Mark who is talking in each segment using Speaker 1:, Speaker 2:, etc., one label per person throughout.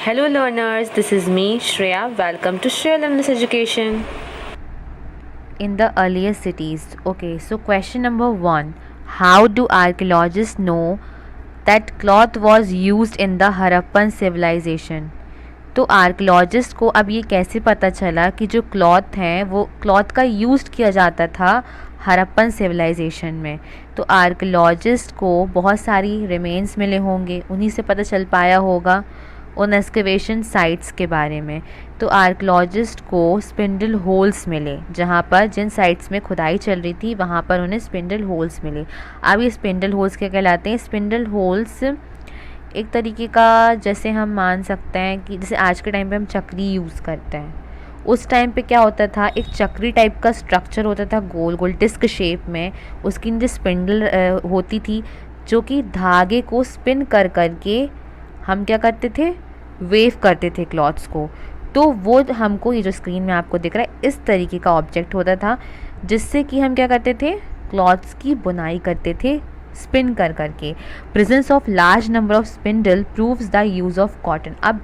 Speaker 1: Hello learners, this is me Shreya. Welcome to Shreya Learners Education.
Speaker 2: In the earlier cities. Okay, so question number 1. How do archaeologists know that cloth was used in the Harappan civilization? तो archaeologist को अब ये कैसे पता चला कि जो cloth हैं वो क्लॉथ का यूज़ किया जाता था हरप्पन सिविलाइजेशन में? तो आर्कियोलॉजिस्ट को बहुत सारी रिमेन्स मिले होंगे, उन्हीं से पता चल पाया होगा उन एक्सकवेशन साइट्स के बारे में। तो आर्कियोलॉजिस्ट को स्पिंडल होल्स मिले, जहाँ पर जिन साइट्स में खुदाई चल रही थी वहाँ पर उन्हें स्पिंडल होल्स मिले। अब ये स्पिंडल होल्स क्या कहलाते हैं? स्पिंडल होल्स एक तरीके का, जैसे हम मान सकते हैं कि जैसे आज के टाइम पे हम चक्री यूज़ करते हैं, उस टाइम पे क्या होता था, एक चक्री टाइप का स्ट्रक्चर होता था गोल गोल डिस्क शेप में। उसकी जो स्पिंडल होती थी जो कि धागे को स्पिन कर करके हम क्या करते थे, वेव करते थे क्लॉथ्स को। तो वो हमको, ये जो स्क्रीन में आपको दिख रहा है, इस तरीके का ऑब्जेक्ट होता था जिससे कि हम क्या करते थे, क्लॉथ्स की बुनाई करते थे स्पिन कर करके। Presence of large number of spindle proves the use of cotton. अब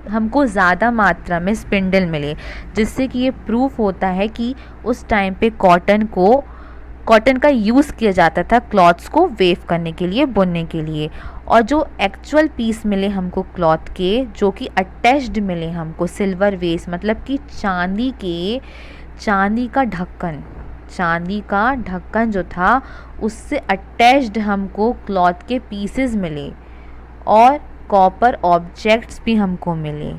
Speaker 2: हमको ज़्यादा मात्रा में स्पिंडल मिले जिससे कि ये प्रूफ होता है कि उस टाइम पे कॉटन का यूज़ किया जाता था क्लॉथ्स को वेव करने के लिए, बुनने के लिए। और जो एक्चुअल पीस मिले हमको क्लॉथ के, जो कि अटैच्ड मिले हमको सिल्वर वेस, मतलब कि चांदी का ढक्कन जो था उससे अटैच्ड हमको क्लॉथ के पीसेस मिले और कॉपर ऑब्जेक्ट्स भी हमको मिले।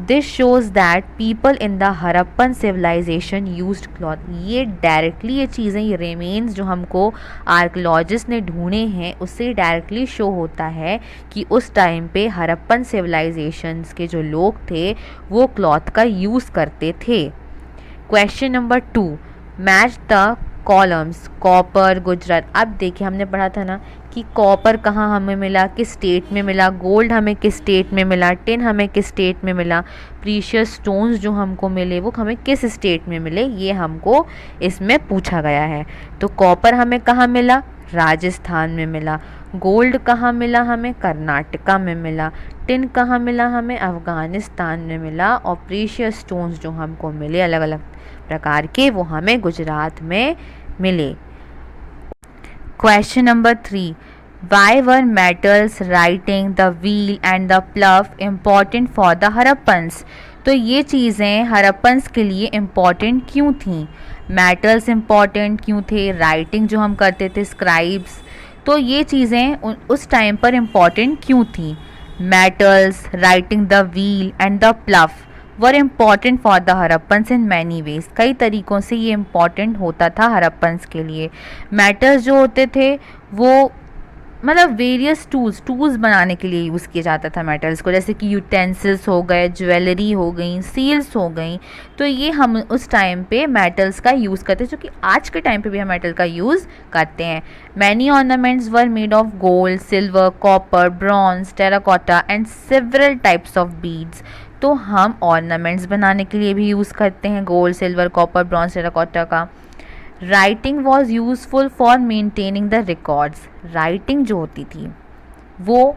Speaker 2: This shows that people in the Harappan civilisation used cloth. ये डायरेक्टली, ये चीज़ें, ये रिमेन्स जो हमको आर्कियोलॉजिस्ट ने ढूंढे हैं उससे डायरेक्टली शो होता है कि उस टाइम पे हरप्पन सिविलाइजेशंस के जो लोग थे वो क्लॉथ का यूज़ करते थे। Question number 2, match the columns copper Gujarat. अब देखिए, हमने पढ़ा था ना कि कॉपर कहाँ हमें मिला, किस स्टेट में मिला, गोल्ड हमें किस स्टेट में मिला, टिन हमें किस स्टेट में मिला, प्रीशियस स्टोन्स जो हमको मिले वो हमें किस स्टेट में मिले, ये हमको इसमें पूछा गया है। तो कॉपर हमें कहाँ मिला? राजस्थान में मिला। गोल्ड कहाँ मिला हमें? कर्नाटका में मिला। टिन कहाँ मिला हमें? अफ़गानिस्तान में मिला। और प्रीशियस स्टोन्स जो हमको मिले अलग अलग प्रकार के, वो हमें गुजरात में मिले। Question number 3, why were metals, writing, the wheel and the plough important for the Harappans? तो ये चीज़ें हरप्पन्स के लिए इम्पॉर्टेंट क्यों थी? मेटल्स इम्पॉर्टेंट क्यों थे? राइटिंग जो हम करते थे, स्क्राइब्स, तो ये चीज़ें उस टाइम पर इम्पॉर्टेंट क्यों थी? Metals, writing, the wheel and the plough were important for the Harappans in many ways. कई तरीक़ों से ये इम्पॉर्टेंट होता था हरप्पन्स के लिए। मेटल्स जो होते थे वो मतलब वेरियस टूल्स बनाने के लिए यूज़ किया जाता था मेटल्स को, जैसे कि यूटेंसिल्स हो गए, ज्वेलरी हो गई, सील्स हो गई। तो ये हम उस टाइम पे मेटल्स का यूज़ करते हैं, जो कि आज के टाइम पे भी हम मेटल का यूज़ करते हैं। Many ornaments were made of gold, silver, copper, bronze, terracotta and several types of beads. तो हम ऑर्नामेंट्स बनाने के लिए भी यूज़ करते हैं gold, silver, copper, bronze, terracotta का। Writing was useful for maintaining the records. Writing जो होती थी वो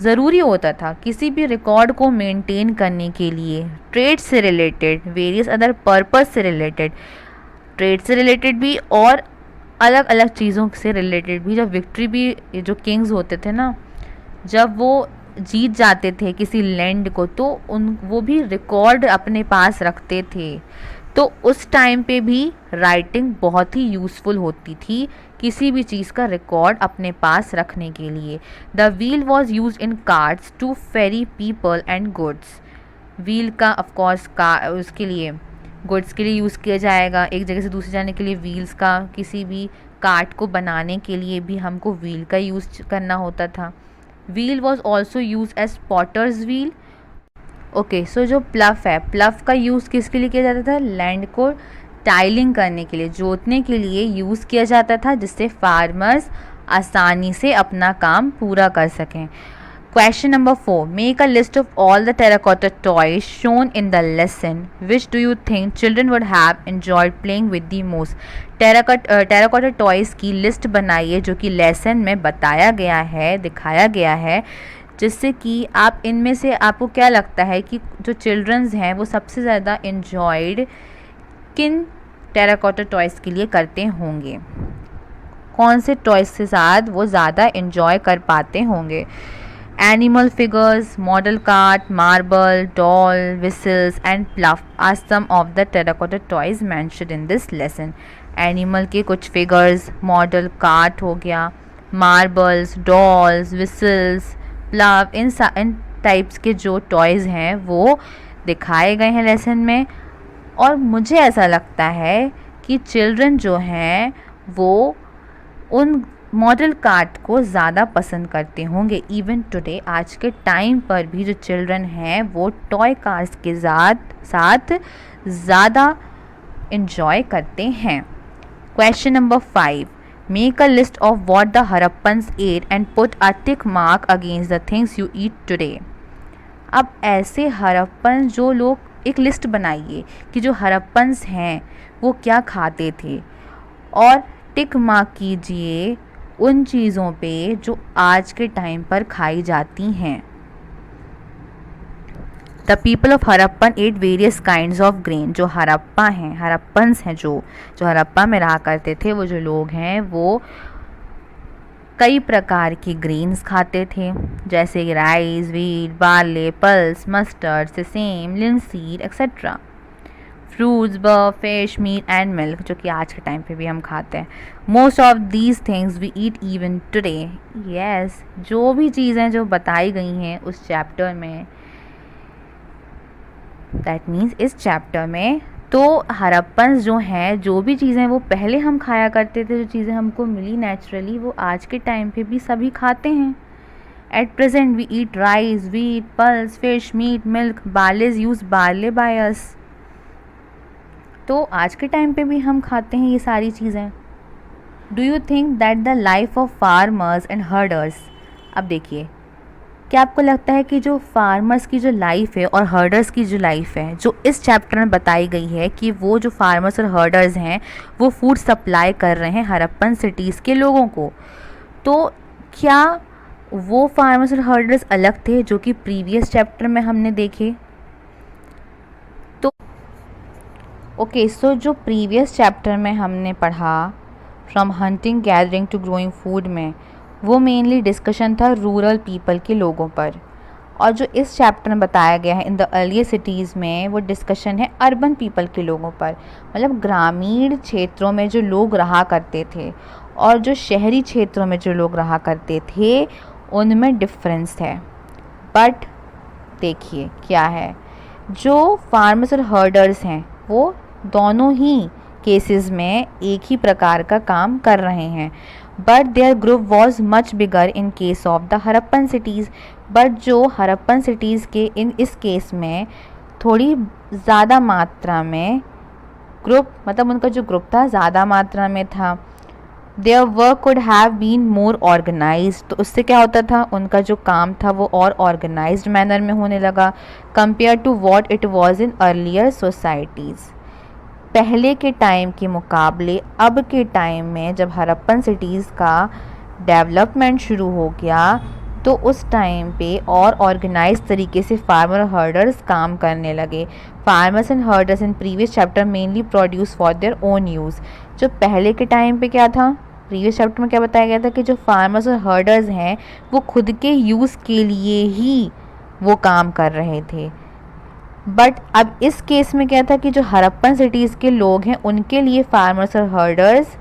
Speaker 2: ज़रूरी होता था किसी भी रिकॉर्ड को मेंटेन करने के लिए। ट्रेड से रिलेटेड, वेरियस अदर पर्पस से रिलेटेड, ट्रेड से रिलेटेड भी और अलग अलग चीज़ों से रिलेटेड भी। जब विक्ट्री भी, जो किंग्स होते थे ना, जब वो जीत जाते थे किसी लैंड को, तो वो भी रिकॉर्ड अपने पास रखते थे। तो उस टाइम पे भी राइटिंग बहुत ही यूज़फुल होती थी किसी भी चीज़ का रिकॉर्ड अपने पास रखने के लिए। The wheel was use in carts to ferry people and goods. Wheel का ऑफकोर्स का उसके लिए, गुड्स के लिए यूज़ किया जाएगा, एक जगह से दूसरी जाने के लिए व्हील्स का, किसी भी कार्ट को बनाने के लिए भी हमको व्हील का यूज़ करना होता था। Wheel was also use as potter's wheel. Okay, so जो प्लव है, प्लव का यूज़ किसके लिए किया जाता था? लैंड को टाइलिंग करने के लिए, जोतने के लिए यूज़ किया जाता था, जिससे फार्मर्स आसानी से अपना काम पूरा कर सकें। Question number 4, make a list of all the terracotta toys shown in the lesson, which do you think children would have enjoyed playing with the most. Terracotta toys की लिस्ट बनाइए जो कि लेसन में बताया गया है, दिखाया गया है, जिससे कि आप इनमें से आपको क्या लगता है कि जो चिल्ड्रंस हैं वो सबसे ज़्यादा इन्जॉयड किन टेराकोटा टॉयज़ के लिए करते होंगे, कौन से टॉयज़ के साथ वो ज़्यादा इन्जॉय कर पाते होंगे? Animal figures, model cart, marble, doll, whistles and plough are some of the terracotta toys mentioned in this lesson. Animal के कुछ फिगर्स, मॉडल कार्ट हो गया, मार्बल्स, डॉल्स, whistles, प्लफ, इन टाइप्स के जो टॉयज़ हैं वो दिखाए गए हैं लेसन में। और मुझे ऐसा लगता है कि चिल्ड्रन जो हैं वो उन मॉडल कार्ट को ज़्यादा पसंद करते होंगे। इवन टुडे, आज के टाइम पर भी जो चिल्ड्रन हैं वो टॉय कार्स के साथ ज़्यादा इन्जॉय करते हैं। Question number 5, make a list of what the Harappans ate and put a tick mark against the things you eat today. अब ऐसे हरप्पन जो लोग, एक लिस्ट बनाइए कि जो हरप्पन्स हैं वो क्या खाते थे, और टिक मार्क कीजिए उन चीज़ों पे जो आज के टाइम पर खाई जाती हैं। The people of Harappan at various kinds of grain. जो हरप्पा हैं, हरप्पन्स हैं जो हरप्पा में रहा करते थे, वो जो लोग हैं वो कई प्रकार की ग्रेन्स खाते थे, जैसे rice, wheat, barley, pulse, mustard, sesame, linseed etcetera. Fruits, fish, meat and milk, जो कि आज के टाइम पे भी हम खाते हैं। Most of these things we eat even today. Yes, जो भी चीज़ें जो बताई गई हैं उस चैप्टर में, दैट मीन्स इस चैप्टर में, तो हरप्पन्स जो हैं, जो भी चीज़ें वो पहले हम खाया करते थे, जो चीज़ें हमको मिली नेचुरली, वो आज के टाइम पे भी सभी खाते हैं। At present we eat rice, wheat, pulse, fish, meat, milk, barleys use barley by us. तो आज के टाइम पे भी हम खाते हैं ये सारी चीज़ें। Do you think that the life of farmers and herders, अब देखिए, क्या आपको लगता है कि जो फार्मर्स की जो लाइफ है और हर्डर्स की जो लाइफ है, जो इस चैप्टर में बताई गई है कि वो जो फार्मर्स और हर्डर्स हैं वो फूड सप्लाई कर रहे हैं हरप्पन सिटीज़ के लोगों को, तो क्या वो फार्मर्स और हर्डर्स अलग थे जो कि प्रीवियस चैप्टर में हमने देखे? तो ओके, सो जो प्रीवियस चैप्टर में हमने पढ़ा from hunting gathering to growing food में, वो मेनली डिस्कशन था रूरल पीपल के लोगों पर, और जो इस चैप्टर में बताया गया है इन द अर्लियर सिटीज़ में, वो डिस्कशन है अर्बन पीपल के लोगों पर, मतलब ग्रामीण क्षेत्रों में जो लोग रहा करते थे और जो शहरी क्षेत्रों में जो लोग रहा करते थे, उनमें डिफरेंस है। बट देखिए क्या है, जो फार्मर्स और हर्डर्स हैं वो दोनों ही केसेस में एक ही प्रकार का काम कर रहे हैं, but there group was much bigger in case of the Harappan cities. But जो हरप्पन सिटीज़ के इस केस में थोड़ी ज़्यादा मात्रा में ग्रुप, मतलब उनका जो ग्रुप था ज़्यादा मात्रा में था। Their work could have been more organise, तो उससे क्या होता था, उनका जो काम था वो और ऑर्गेनाइज्ड मैनर में होने लगा compare to what it was in earlier societies. पहले के टाइम के मुकाबले अब के टाइम में जब हरप्पन सिटीज़ का डेवलपमेंट शुरू हो गया, तो उस टाइम पे और ऑर्गेनाइज तरीके से फार्मर और हर्डर्स काम करने लगे। Farmers and herders in previous chapter mainly produce for their own use. जो पहले के टाइम पे क्या था, प्रीवियस चैप्टर में क्या बताया गया था कि जो फार्मर्स और हर्डर्स हैं वो खुद के यूज़ के लिए ही वो काम कर रहे थे। बट अब इस केस में क्या था कि जो हरप्पन सिटीज़ के लोग हैं उनके लिए फार्मर्स और हर्डर्स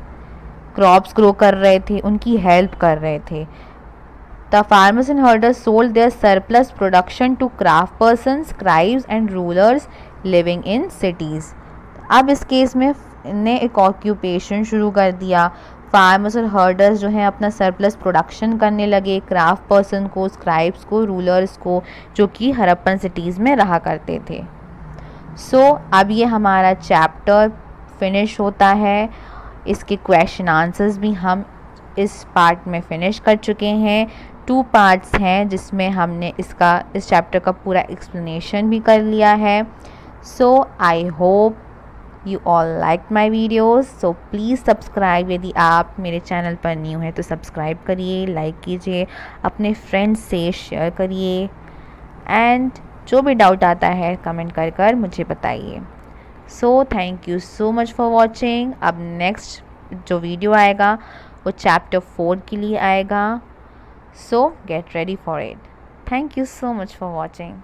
Speaker 2: क्रॉप्स ग्रो कर रहे थे, उनकी हेल्प कर रहे थे। The farmers and herders sold their surplus production to craft persons, scribes and rulers living in cities. अब इस केस में ने एक ऑक्यूपेशन शुरू कर दिया। फार्मर्स और हर्डर्स जो हैं अपना सरप्लस प्रोडक्शन करने लगे, क्राफ्ट पर्सन को, स्क्राइब्स को, रूलर्स को, जो कि हरप्पन सिटीज़ में रहा करते थे। सो अब ये हमारा चैप्टर फिनिश होता है। इसके क्वेश्चन आंसर्स भी हम इस पार्ट में फिनिश कर चुके हैं। 2 पार्ट्स हैं जिसमें हमने इस चैप्टर का पूरा एक्सप्लेनेशन भी कर लिया है। So I hope you all like my videos, so please subscribe. यदि आप मेरे चैनल पर न्यू हैं तो सब्सक्राइब करिए, लाइक कीजिए, अपने फ्रेंड्स से शेयर करिए एंड जो भी डाउट आता है कमेंट कर कर मुझे बताइए। So thank you so much for watching. अब नेक्स्ट जो वीडियो आएगा वो चैप्टर 4 के लिए आएगा, सो get ready for it. Thank you so much for watching.